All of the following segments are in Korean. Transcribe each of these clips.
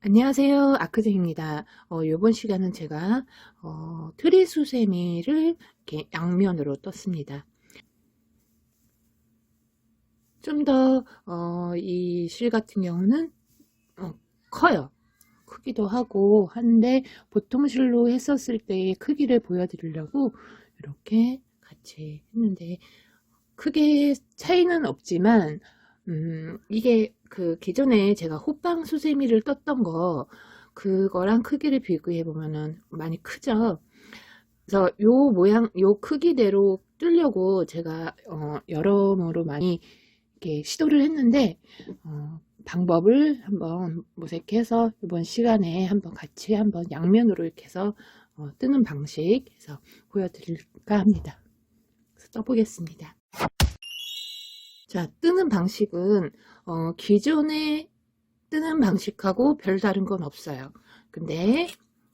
안녕하세요. 아크쟁입니다. 이번 시간은 제가 트리수세미를 이렇게 양면으로 떴습니다. 좀 더 이 실 같은 경우는 커요. 크기도 하고 한데 보통 실로 했었을 때의 크기를 보여드리려고 이렇게 같이 했는데 크게 차이는 없지만 이게 그 기존에 제가 호빵 수세미를 떴던 거 그거랑 크기를 비교해 보면은 많이 크죠. 그래서 요 모양 요 크기대로 뜨려고 제가 여러모로 많이 이렇게 시도를 했는데 방법을 한번 모색해서 이번 시간에 한번 같이 한번 양면으로 이렇게 해서 뜨는 방식 해서 보여드릴까 합니다. 그래서 떠보겠습니다. 자, 뜨는 방식은 기존에 뜨는 방식하고 별다른 건 없어요. 근데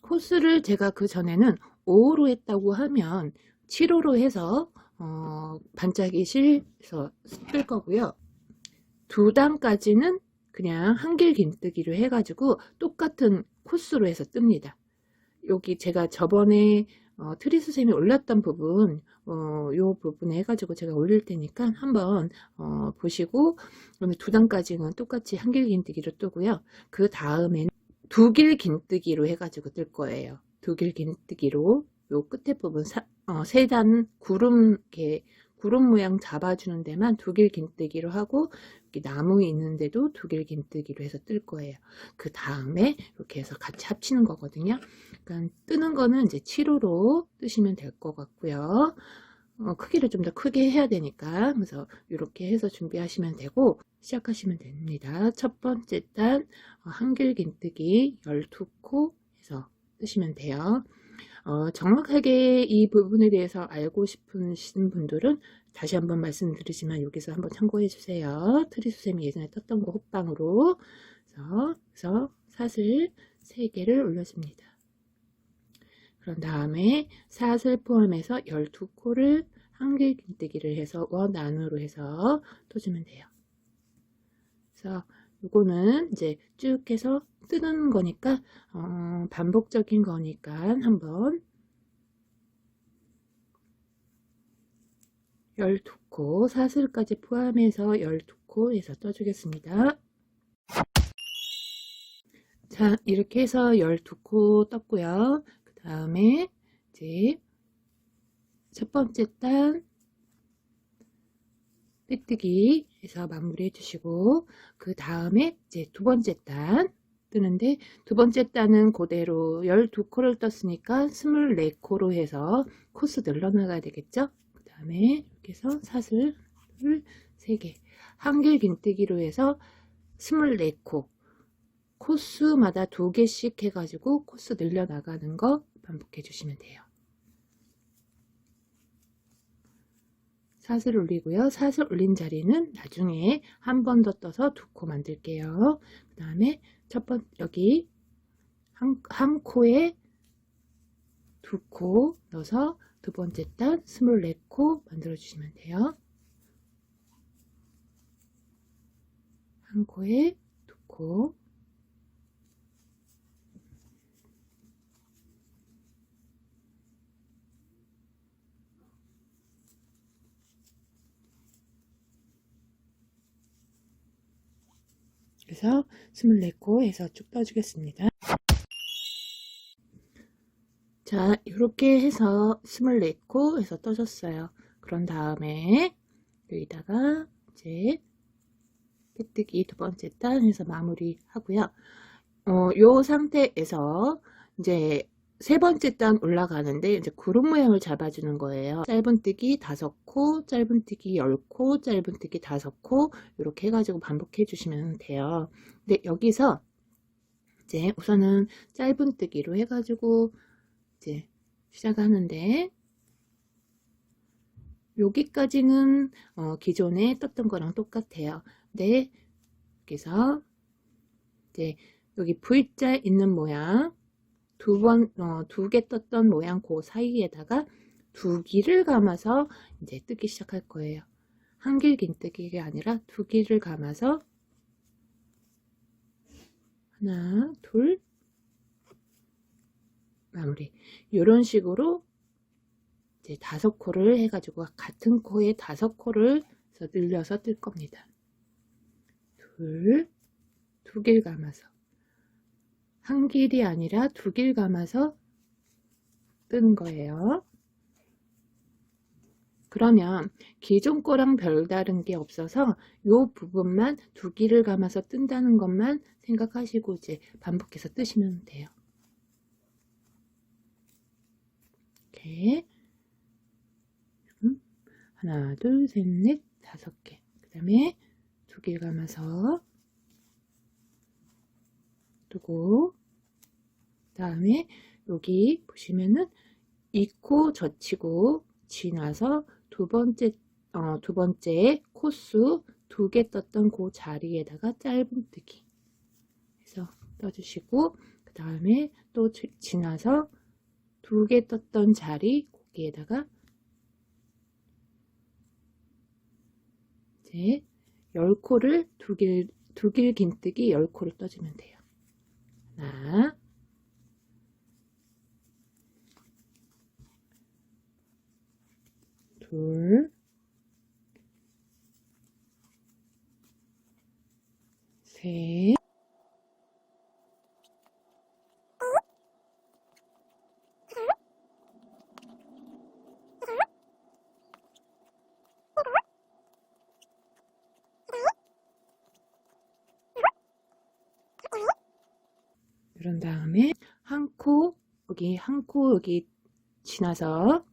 코스를 제가 그 전에는 5호로 했다고 하면 7호로 해서 반짝이 실에서 뜰 거고요. 두 단까지는 그냥 한길 긴뜨기로 해가지고 똑같은 코스로 해서 뜹니다. 여기 제가 저번에 트리수세미 올렸던 부분 요 부분에 해가지고 제가 올릴 테니까 한번 보시고 그러면 두 단까지는 똑같이 한길 긴뜨기로 뜨고요. 그 다음에는 두 길 긴뜨기로 해가지고 뜰 거예요. 두 길 긴뜨기로 요 끝에 부분 세 단 구름 이렇게 구름 모양 잡아주는 데만 두 길 긴뜨기로 하고 여기 나무 있는데도 두 길 긴뜨기로 해서 뜰 거예요. 그 다음에 이렇게 해서 같이 합치는 거거든요. 그러니까 뜨는 거는 이제 7호로 뜨시면 될 것 같고요. 크기를 좀 더 크게 해야 되니까 그래서 이렇게 해서 준비하시면 되고 시작하시면 됩니다. 첫 번째 단 한길 긴뜨기 12코 해서 뜨시면 돼요. 정확하게 이 부분에 대해서 알고 싶으신 분들은 다시 한번 말씀드리지만 여기서 한번 참고해 주세요. 트리수세미 예전에 떴던 거 호빵으로 그래서 사슬 3개를 올려줍니다. 그런 다음에 사슬 포함해서 12코를 한길 긴뜨기를 해서 원 안으로 해서 떠주면 돼요. 그래서 요거는 이제 쭉 해서 뜨는 거니까 반복적인 거니까 한번 12코 사슬까지 포함해서 12코 해서 떠주겠습니다. 자, 이렇게 해서 12코 떴고요. 그 다음에 이제 첫 번째 단 빼뜨기 해서 마무리 해주시고 그 다음에 이제 두 번째 단 뜨는데 두 번째 단은 그대로 12코를 떴으니까 24코로 해서 코스 늘려나가야 되겠죠. 그 다음에 이렇게 해서 사슬을 3개 한길 긴뜨기로 해서 24코 코스마다 2개씩 해가지고 코스 늘려나가는 거 반복해 주시면 돼요. 사슬 올리고요. 사슬 올린 자리는 나중에 한 번 더 떠서 2코 만들게요. 그 다음에 첫 번째 여기 한 코에 2코 넣어서 두 번째 단 24코 만들어 주시면 돼요. 한 코에 2코 그래서 24코 해서 쭉 떠주겠습니다. 자, 이렇게 해서 24코 해서 떠줬어요. 그런 다음에 여기다가 이제 빼뜨기 두 번째 단 해서 마무리 하고요. 요 상태에서 이제 세 번째 단 올라가는데 이제 구름 모양을 잡아주는 거예요. 짧은뜨기 5코, 짧은뜨기 10코, 짧은뜨기 5코 이렇게 해가지고 반복해 주시면 돼요. 근데 여기서 이제 우선은 짧은뜨기로 해가지고 이제 시작하는데 여기까지는 기존에 떴던 거랑 똑같아요. 근데 여기서 이제 여기 V자 있는 모양 두 개 떴던 모양 그 사이에다가 두 길을 감아서 이제 뜨기 시작할 거예요. 한 길 긴뜨기가 아니라 두 길을 감아서 하나, 둘, 마무리. 이런 식으로 이제 5코를 해가지고 같은 코에 5코를 늘려서 뜰 겁니다. 두 길 감아서 한 길이 아니라 두 길 감아서 뜨는 거예요. 그러면 기존 거랑 별다른 게 없어서 이 부분만 두 길을 감아서 뜬다는 것만 생각하시고 이제 반복해서 뜨시면 돼요. 이렇게 하나, 둘, 셋, 넷, 5개. 그 다음에 두 길 감아서 뜨고, 그 다음에 여기 보시면은 이 코 젖히고 지나서 두 번째 코수 2개 떴던 그 자리에다가 짧은뜨기 해서 떠주시고, 그 다음에 또 지나서 2개 떴던 자리 거기에다가 이제 10코를 두 길 긴뜨기 10코를 떠주면 돼요. 하나, 둘, 셋, 이런 다음에 한 코 여기 지나서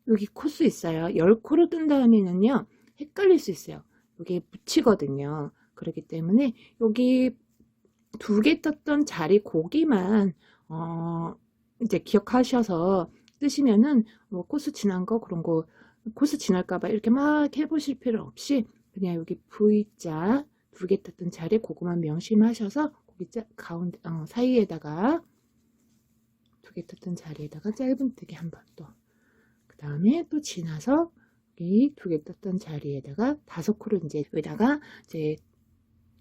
여기 코수 있어요. 10코를 뜬 다음에는요 헷갈릴 수 있어요. 여기 묻히거든요. 그렇기 때문에 여기 2개 떴던 자리 고기만 이제 기억하셔서 뜨시면은 뭐 코수 지난 거 그런 거 코수 지날까봐 이렇게 막 해보실 필요 없이 그냥 여기 V자 2개 떴던 자리 그거만 명심하셔서 거기 가운데 사이에다가 2개 떴던 자리에다가 짧은뜨기 한 번 또 그 다음에 또 지나서 여기 2개 떴던 자리에다가 5코를 이제 여기다가 이제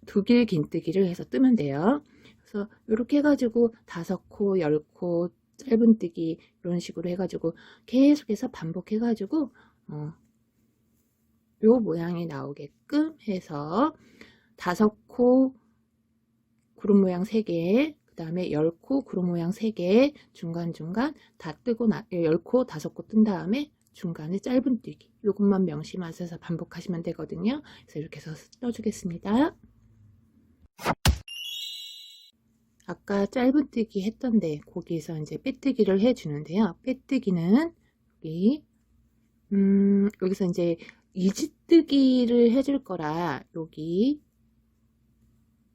2길 긴뜨기를 해서 뜨면 돼요. 그래서 이렇게 해가지고 5코, 10코 짧은뜨기 이런 식으로 해가지고 계속해서 반복해가지고 요 모양이 나오게끔 해서 5코 구름 모양 3개, 그 다음에 10코 구름 모양 3개 중간중간 다 뜨고 10코 5코 뜬 다음에 중간에 짧은뜨기 요것만 명심하셔서 반복하시면 되거든요. 그래서 이렇게 해서 떠주겠습니다. 아까 짧은뜨기 했던데 거기서 이제 빼뜨기를 해주는데요. 빼뜨기는 여기서 이제 이지뜨기를 해줄 거라 여기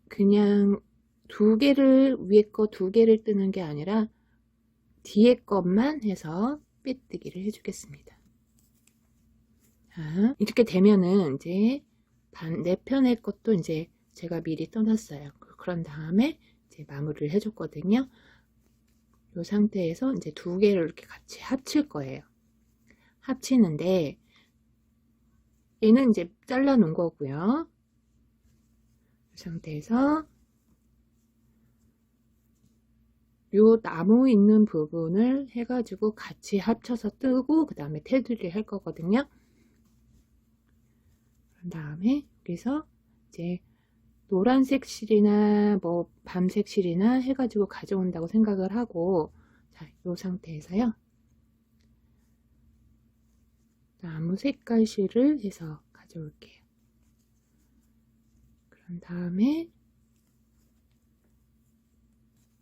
그냥 2개를 위에 거 2개를 뜨는 게 아니라 뒤에 것만 해서 빼뜨기를 해주겠습니다. 자, 이렇게 되면은 이제 반대편의 것도 이제 제가 미리 떠났어요. 그런 다음에 이제 마무리를 해줬거든요. 이 상태에서 이제 2개를 이렇게 같이 합칠 거예요. 합치는데 얘는 이제 잘라 놓은 거고요. 이 상태에서 요 나무 있는 부분을 해가지고 같이 합쳐서 뜨고 그 다음에 테두리를 할 거거든요. 그런 다음에 여기서 이제 노란색 실이나 뭐 밤색 실이나 해가지고 가져온다고 생각을 하고 자, 요 상태에서요. 나무 색깔 실을 해서 가져올게요. 그런 다음에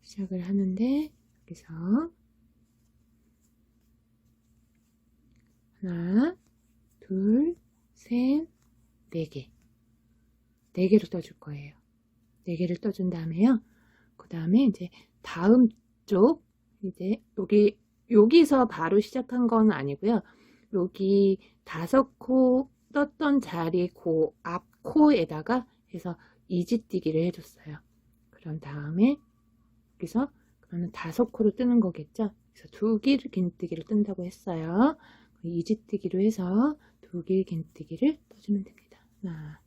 시작을 하는데 여기서 하나, 둘, 셋, 4개 4개로 떠줄 거예요. 4개를 떠준 다음에요. 그 다음에 이제 다음 쪽 이제 여기서 바로 시작한 건 아니고요. 여기 5코 떴던 자리 그 앞 코에다가 해서 이지뜨기를 해줬어요. 그런 다음에 여기서 그러면 5코로 뜨는 거겠죠? 그래서 2길 긴뜨기를 뜬다고 했어요. 이지뜨기로 해서 2길 긴뜨기를 떠주면 됩니다. 하나,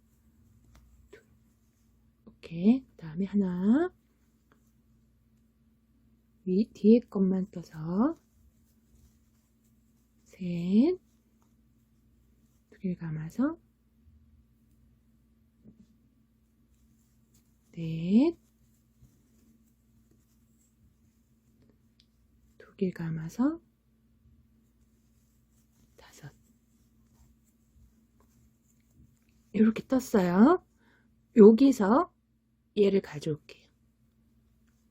둘, 오케이. 그 다음에 하나, 뒤에 것만 떠서 셋, 2길 감아서 넷, 2길 감아서 5. 이렇게 떴어요. 여기서 얘를 가져올게요.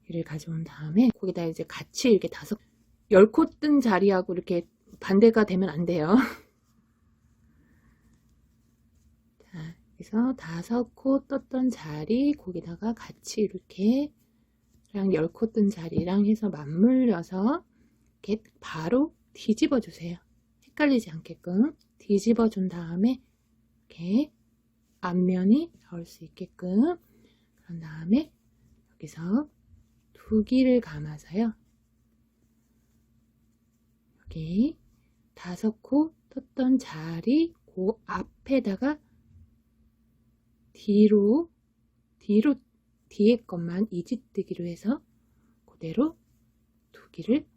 얘를 가져온 다음에 거기다 이제 같이 이렇게 10코 뜬 자리하고 이렇게 반대가 되면 안 돼요. 자, 그래서 5코 떴던 자리 거기다가 같이 이렇게 10코 뜬 자리랑 해서 맞물려서 이렇게 바로 뒤집어 주세요. 헷갈리지 않게끔 뒤집어 준 다음에 이렇게 앞면이 나올 수 있게끔, 그런 다음에 여기서 2길을 감아서요. 여기 5코 떴던 자리 그 앞에다가 뒤에 것만 이지뜨기로 해서 그대로 2길을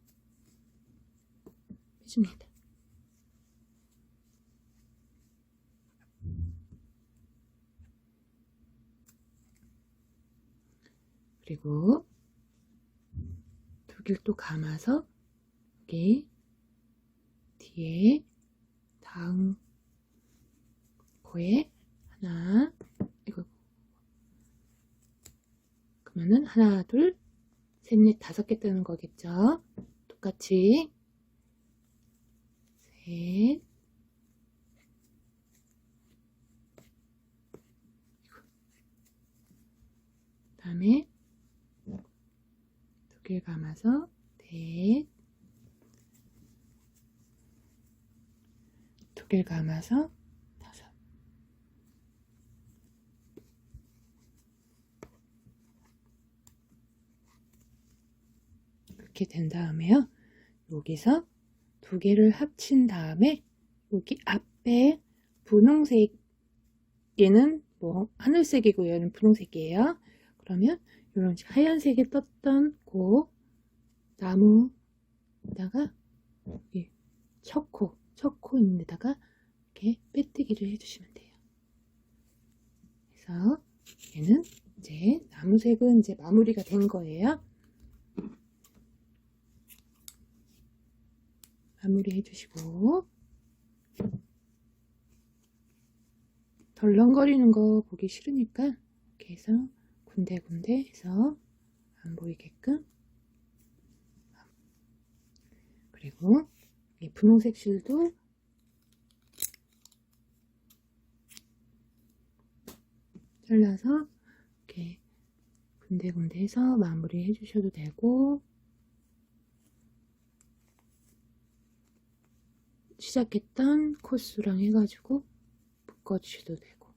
해줍니다. 그리고 2길 또 감아서 여기 뒤에 다음 코에 하나, 이거 그러면은 하나, 둘, 셋, 넷, 5개 뜨는 거겠죠? 똑같이 셋, 그 다음에 2개 감아서 넷, 2개 감아서 5. 이렇게 된 다음에요. 여기서 2개를 합친 다음에 여기 앞에 분홍색, 얘는 뭐 하늘색이고 얘는 분홍색이에요. 그러면 이런 하얀색에 떴던 그 나무에다가 여기 첫 코 있는 데다가 이렇게 빼뜨기를 해주시면 돼요. 그래서 얘는 이제 나무색은 이제 마무리가 된 거예요. 마무리 해주시고, 덜렁거리는 거 보기 싫으니까 이렇게 해서 군데군데 해서 안 보이게끔, 그리고 이 분홍색 실도 잘라서 이렇게 군데군데 해서 마무리 해주셔도 되고, 시작했던 코스랑 해가지고 묶어주셔도 되고.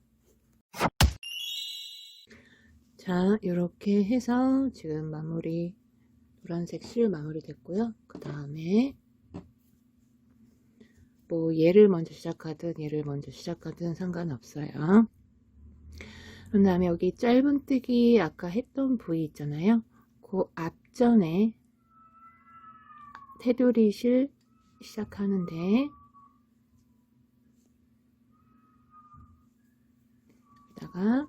자, 이렇게 해서 지금 마무리, 노란색 실 마무리 됐고요. 그 다음에 뭐 얘를 먼저 시작하든 얘를 먼저 시작하든 상관없어요. 그 다음에 여기 짧은뜨기 아까 했던 부위 있잖아요. 그 앞전에 테두리 실 시작하는데 여기다가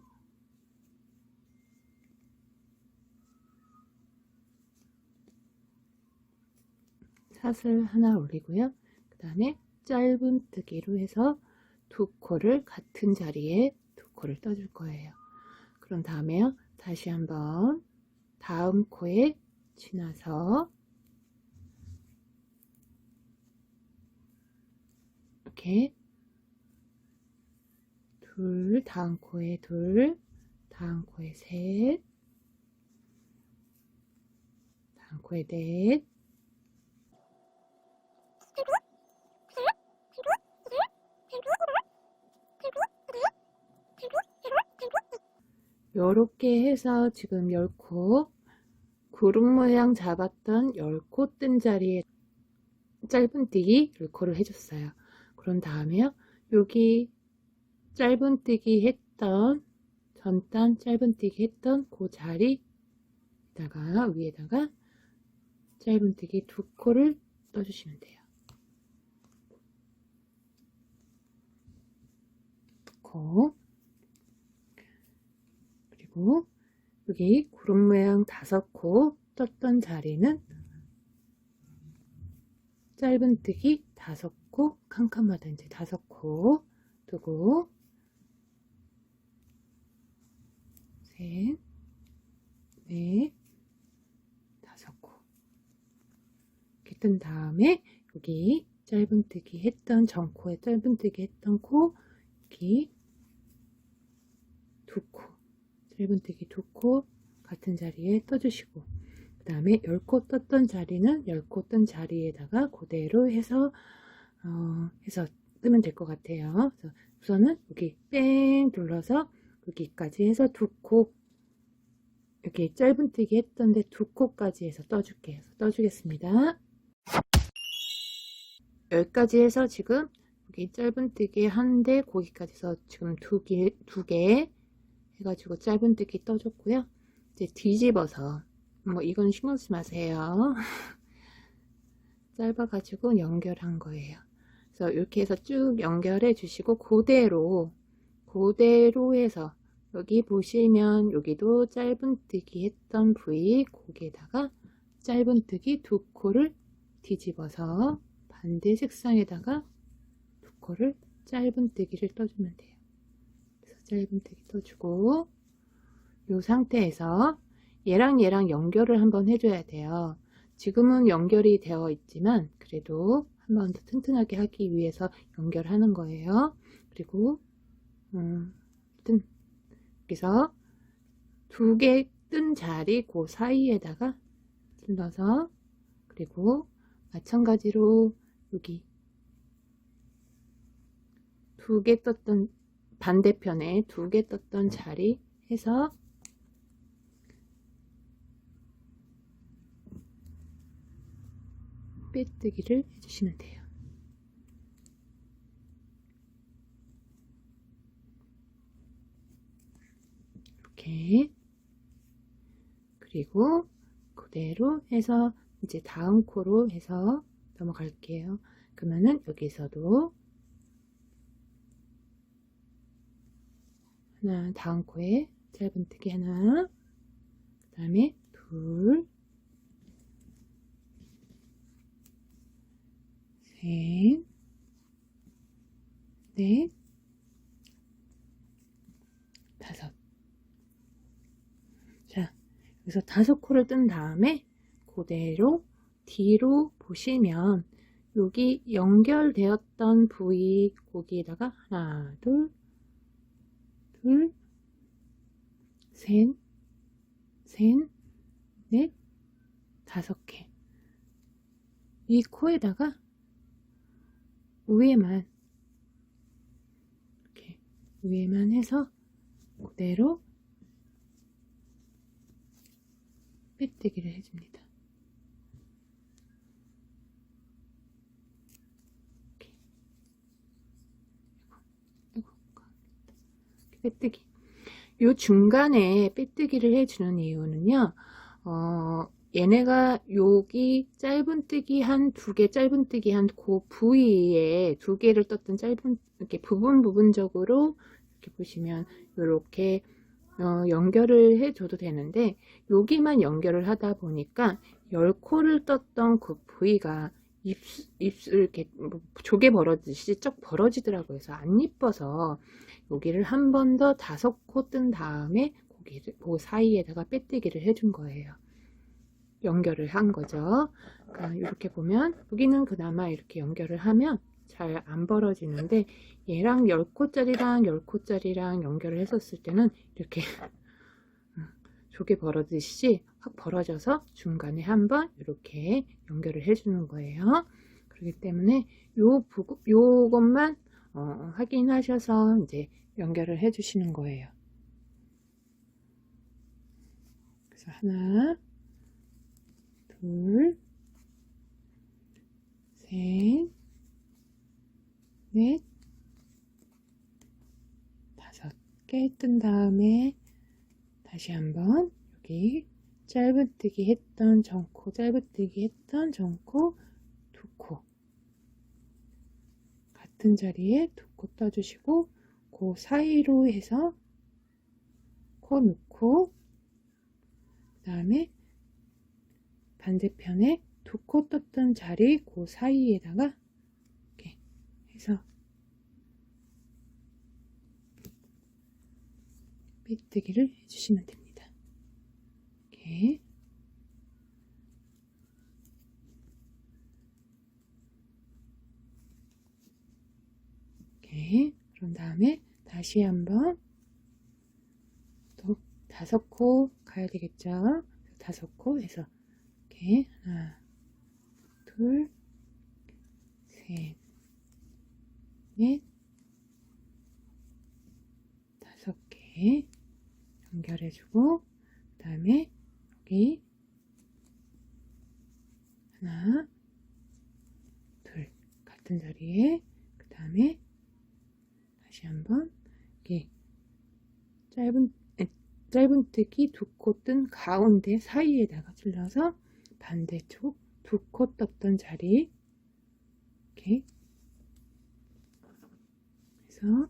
사슬 하나 올리고요. 그 다음에 짧은뜨기로 해서 2코를 같은 자리에 2코를 떠줄 거예요. 그런 다음에요, 다시 한번 다음 코에 지나서 이렇게 둘, 다음 코에 둘, 다음 코에 셋, 다음 코에 넷, 요렇게 해서 지금 10코 구름 모양 잡았던 10코 뜬 자리에 짧은뜨기 10코를 해줬어요. 그런 다음에요, 여기 짧은뜨기 했던 전단 짧은뜨기 했던 그 자리에다가 위에다가 짧은뜨기 2코를 떠주시면 돼요. 2코. 그리고 여기 구름 모양 5코 떴던 자리는 짧은뜨기 5코, 칸칸마다 이제 5코 뜨고, 셋, 넷, 5코 이렇게 뜬 다음에 여기 짧은뜨기 했던 전코에 짧은뜨기 했던 코 여기 2코, 짧은뜨기 2코 같은 자리에 떠주시고, 그 다음에 10코 떴던 자리는 10코 뜬 자리에다가 그대로 해서 뜨면 될 것 같아요. 그래서 우선은 여기 뺑 눌러서 여기까지 해서 2코, 여기 짧은뜨기 했던데 2코까지 해서 떠줄게요. 떠주겠습니다. 여기까지 해서 지금 여기 짧은뜨기 한데 거기까지 해서 지금 두 개 해가지고 짧은뜨기 떠줬고요. 이제 뒤집어서, 뭐 이건 신경 쓰지 마세요. 짧아가지고 연결한 거예요. 그래서 이렇게 해서 쭉 연결해 주시고, 그대로 해서 여기 보시면 여기도 짧은뜨기 했던 부위 거기에다가 짧은뜨기 2코를 뒤집어서 반대 색상에다가 2코를 짧은뜨기를 떠주면 돼요. 그래서 짧은뜨기 떠주고, 이 상태에서 얘랑 연결을 한번 해줘야 돼요. 지금은 연결이 되어 있지만 그래도 한번 더 튼튼하게 하기 위해서 연결하는 거예요. 그리고 여기서 2개 뜬 자리 그 사이에다가 찔러서, 그리고 마찬가지로 여기 2개 떴던 반대편에 2개 떴던 자리 해서 빼뜨기를 해주시면 돼요. 이렇게. 그리고 그대로 해서 이제 다음 코로 해서 넘어갈게요. 그러면은 여기서도 하나, 다음 코에 짧은뜨기 하나, 그 다음에 둘, 셋, 넷, 5. 자, 여기서 5코를 뜬 다음에 그대로 뒤로 보시면 여기 연결되었던 부위 거기에다가 하나, 둘, 셋, 넷, 5개. 이 코에다가 위에만, 이렇게 위에만 해서 그대로 빼뜨기를 해줍니다. 이렇게. 빼뜨기. 요 중간에 빼뜨기를 해주는 이유는요, 얘네가 여기 짧은뜨기 한 2개, 짧은뜨기 한 그 부위에 2개를 떴던 이렇게 부분적으로 이렇게 보시면 이렇게 연결을 해줘도 되는데, 여기만 연결을 하다 보니까 10코를 떴던 그 부위가 입술 이렇게 조개 벌어지듯이 쩍 벌어지더라고요. 그래서 안 이뻐서 여기를 한 번 더 5코 뜬 다음에 그 사이에다가 빼뜨기를 해준 거예요. 연결을 한 거죠. 그러니까 이렇게 보면 여기는 그나마 이렇게 연결을 하면 잘 안 벌어지는데, 얘랑 10코짜리랑 10코짜리랑 연결을 했었을 때는 이렇게 조개 벌어지듯이 확 벌어져서 중간에 한번 이렇게 연결을 해주는 거예요. 그렇기 때문에 요것만 확인하셔서 이제 연결을 해주시는 거예요. 그래서 하나, 둘, 셋, 넷, 5개 뜬 다음에 다시 한번 여기 짧은뜨기 했던 전코, 짧은뜨기 했던 전코, 2코 같은 자리에 2코 떠주시고 그 사이로 해서 코 넣고 그 다음에 반대편에 2코 떴던 자리 그 사이에다가 이렇게 해서 빼뜨기를 해주시면 됩니다. 이렇게 그런 다음에 다시 한번 또 5코 가야 되겠죠. 5코 해서 이렇게 하나, 둘, 셋, 넷, 5개 연결해주고 그 다음에 여기 하나, 둘 같은 자리에 그 다음에 다시 한번 여기 짧은뜨기 2코 뜬 가운데 사이에다가 찔러서 반대쪽 2코 떴던 자리 이렇게 해서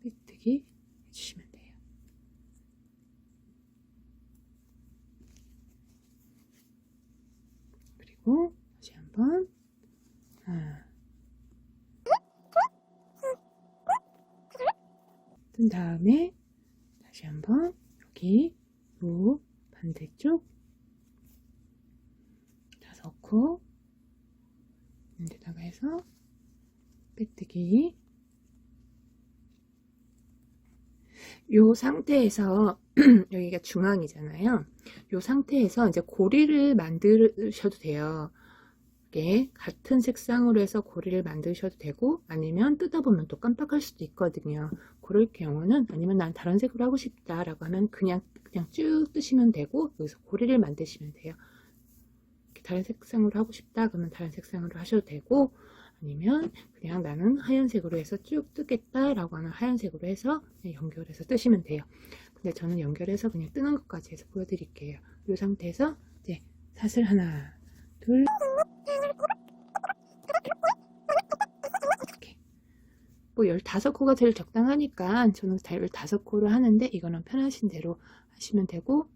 빼뜨기 해주시면 돼요. 그리고 다시 한번 뜬 다음에 다시 한번 여기 요 반대쪽 5코 여기다가 해서 빼뜨기. 요 상태에서 여기가 중앙이잖아요. 요 상태에서 이제 고리를 만드셔도 돼요. 이게 같은 색상으로 해서 고리를 만드셔도 되고 아니면 뜯어보면 또 깜빡할 수도 있거든요. 그럴 경우는 아니면 난 다른 색으로 하고 싶다 라고 하면 그냥 쭉 뜨시면 되고 여기서 고리를 만드시면 돼요. 이렇게 다른 색상으로 하고 싶다 그러면 다른 색상으로 하셔도 되고 아니면 그냥 나는 하얀색으로 해서 쭉 뜨겠다 라고 하면 하얀색으로 해서 그냥 연결해서 뜨시면 돼요. 근데 저는 연결해서 그냥 뜨는 것까지 해서 보여드릴게요. 이 상태에서 이제 사슬 하나 둘 이렇게 뭐 15코가 제일 적당하니까 저는 15코를 하는데 이거는 편하신 대로 하시면 되고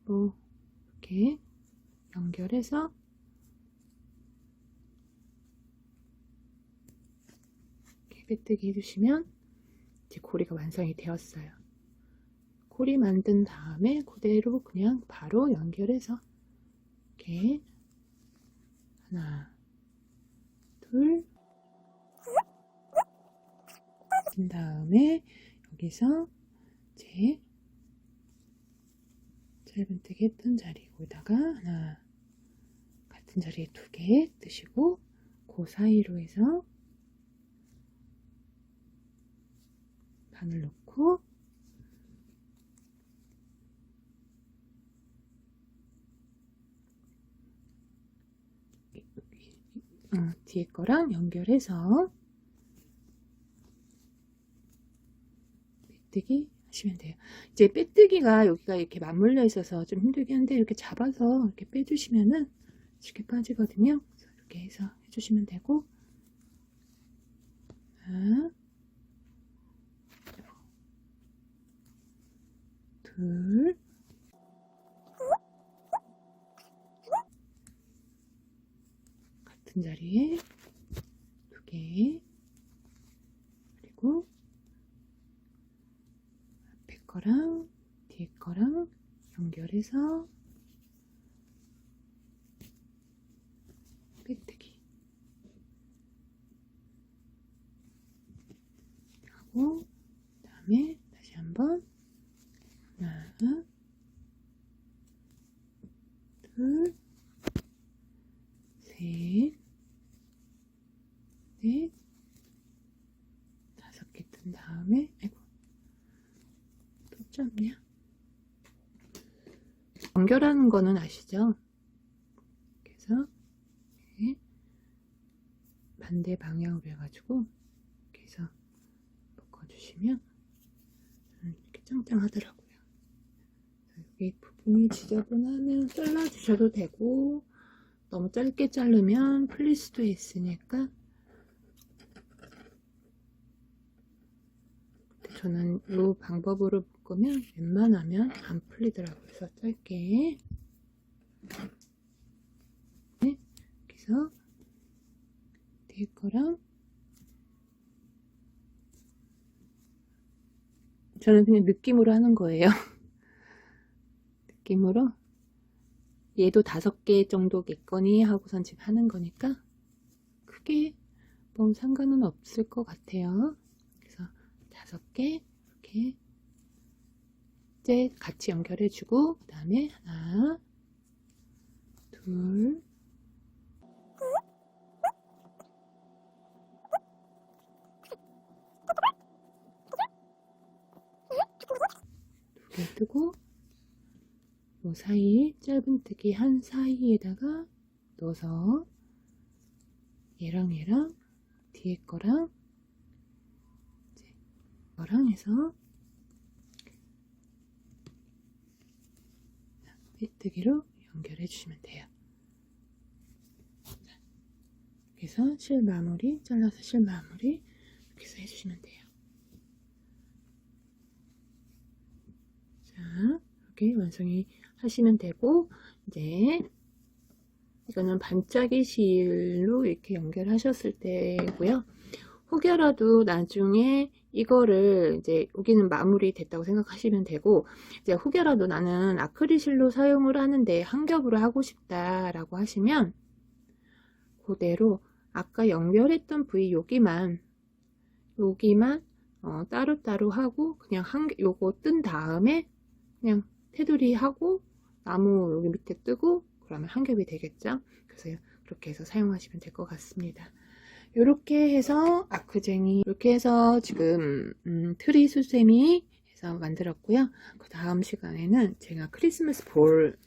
뭐 이렇게 연결해서 빼뜨기 해주시면 이제 고리가 완성이 되었어요. 고리 만든 다음에 그대로 그냥 바로 연결해서 이렇게 하나 둘 그 다음에 여기서 이제 짧은뜨기 했던 자리에다가 하나 같은 자리에 2개 뜨시고 그 사이로 해서 바늘 넣고 뒤에 거랑 연결해서 빼뜨기 하시면 돼요. 이제 빼뜨기가 여기가 이렇게 맞물려 있어서 좀 힘들긴 한데 이렇게 잡아서 이렇게 빼주시면은 쉽게 빠지거든요. 그래서 이렇게 해서 해주시면 되고 둘 같은 자리에 2개 그리고 앞에 거랑 뒤에 거랑 연결해서 빼뜨기 하고 그 다음에 다시 한번 하나 둘 셋 넷 5개 뜬 다음에 아이고 또 짧냐 연결하는 거는 아시죠? 그래서 이렇게 반대 방향으로 해가지고 이렇게 해서 묶어주시면 이렇게 짱짱하더라고요. 여기 부분이 지저분하면 잘라주셔도 되고, 너무 짧게 자르면 풀릴 수도 있으니까, 저는 이 방법으로 묶으면 웬만하면 안 풀리더라고요. 그래서 짧게. 네, 그래서 뒤에 거랑 저는 그냥 느낌으로 하는 거예요. 느낌으로 얘도 5개 정도겠거니 하고선 지금 하는 거니까 크게 뭐 상관은 없을 것 같아요. 그래서 5개 이렇게 이제 같이 연결해주고, 그 다음에 하나, 둘, 두 개 뜨고, 요 사이 짧은뜨기 한 사이에다가 넣어서 얘랑 얘랑 뒤에 거랑 이제 거랑 해서 빼뜨기로 연결해 주시면 돼요. 그래서 실 마무리, 잘라서 실 마무리 이렇게 해서 해주시면 돼요. 자, 이렇게 완성이 하시면 되고, 이제 이거는 반짝이 실로 이렇게 연결하셨을 때고요. 혹여라도 나중에 이거를 이제 여기는 마무리 됐다고 생각하시면 되고, 이제 혹여라도 나는 아크릴실로 사용을 하는데 한 겹으로 하고 싶다라고 하시면 그대로 아까 연결했던 부위 여기만 따로따로 하고 그냥 요거 뜬 다음에 그냥 테두리 하고 나무 여기 밑에 뜨고 그러면 한 겹이 되겠죠. 그래서 그렇게 해서 사용하시면 될 것 같습니다. 이렇게 해서 아크쟁이 이렇게 해서 지금 트리 수세미 해서 만들었고요. 그 다음 시간에는 제가 크리스마스 볼을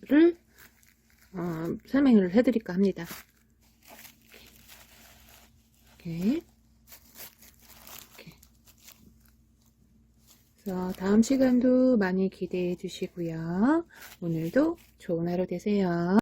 설명을 해드릴까 합니다. 이렇게. 그래서 다음 시간도 많이 기대해 주시고요. 오늘도 좋은 하루 되세요.